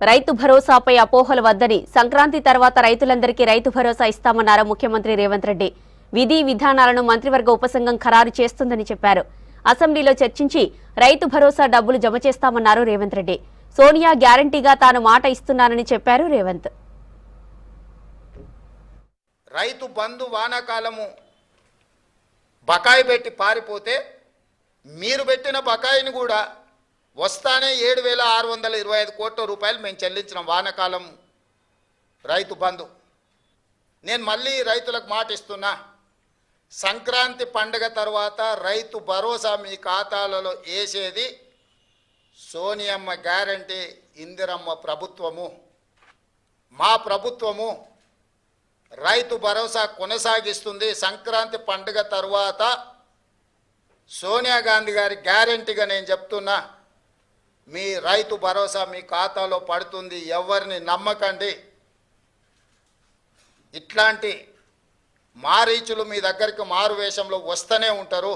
రైతు భరోసాపై అపోహలు వద్దని సంక్రాంతి తర్వాత రైతులందరికీ రైతు భరోసా ఇస్తామన్నారు ముఖ్యమంత్రి రేవంత్ రెడ్డి. విధి విధానాలను మంత్రివర్గ ఉపసంఘం ఖరారు చేస్తుందని చెప్పారు. అసెంబ్లీలో చర్చించి రైతు భరోసా డబ్బులు జమ చేస్తామన్నారు రేవంత్ రెడ్డి. సోనియా గ్యారంటీగా తాను మాట ఇస్తున్నానని చెప్పారు రేవంత్. రైతు బంధు వానాకాలము బకాయి పెట్టి పారిపోతే మీరు పెట్టిన బకాయిని కూడా వస్తానే 7,625 కోట్ల రూపాయలు మేము చెల్లించిన వానాకాలం రైతు బంధు. నేను మళ్ళీ రైతులకు మాట ఇస్తున్నా, సంక్రాంతి పండుగ తర్వాత రైతు భరోసా మీ ఖాతాలలో వేసేది సోనియమ్మ గ్యారంటీ, ఇందిరమ్మ ప్రభుత్వము, మా ప్రభుత్వము రైతు భరోసా కొనసాగిస్తుంది. సంక్రాంతి పండుగ తర్వాత సోనియా గాంధీ గారి గ్యారంటీగా నేను చెప్తున్నా, మీ రైతు భరోసా మీ ఖాతాలో పడుతుంది. ఎవరిని నమ్మకండి. ఇట్లాంటి మారీచులు మీ దగ్గరికి మారు వేషంలో వస్తూనే ఉంటారు.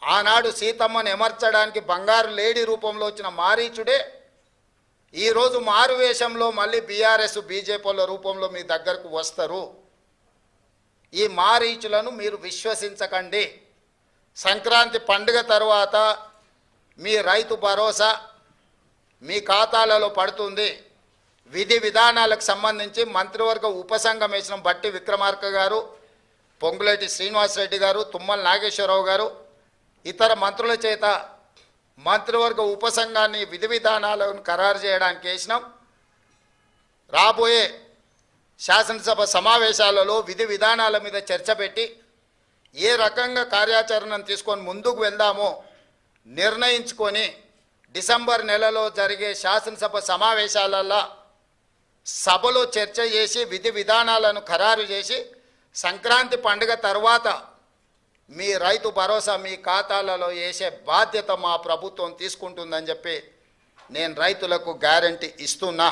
ఆనాడు సీతమ్మను ఎమర్చడానికి బంగారు లేడీ రూపంలో వచ్చిన మారీచుడే ఈరోజు మారు వేషంలో మళ్ళీ బీఆర్ఎస్ బీజేపీల రూపంలో మీ దగ్గరకు వస్తారు. ఈ మారీచులను మీరు విశ్వసించకండి. సంక్రాంతి పండుగ తర్వాత మీ రైతు భరోసా మీ ఖాతాలలో పడుతుంది. విధి విధానాలకు సంబంధించి మంత్రివర్గ ఉపసంఘం వేసిన బట్టి విక్రమార్క గారు, పొంగులేటి శ్రీనివాసరెడ్డి గారు, తుమ్మల నాగేశ్వరరావు గారు, ఇతర మంత్రుల చేత మంత్రివర్గ ఉపసంఘాన్ని విధి విధానాలను ఖరారు చేయడానికి వేసినాం. రాబోయే శాసనసభ సమావేశాలలో విధి విధానాల మీద చర్చ పెట్టి ఏ రకంగా కార్యాచరణను తీసుకొని ముందుకు వెళ్దామో నిర్ణయించుకొని డిసెంబర్ నెలలో జరిగే శాసనసభ సమావేశాలలో సభలో చర్చ చేసి విధి విధానాలను ఖరారు చేసి సంక్రాంతి పండుగ తర్వాత మీ రైతు భరోసా మీ ఖాతాలలో వేసే బాధ్యత మా ప్రభుత్వం తీసుకుంటుందని చెప్పి నేను రైతులకు గ్యారంటీ ఇస్తున్నా.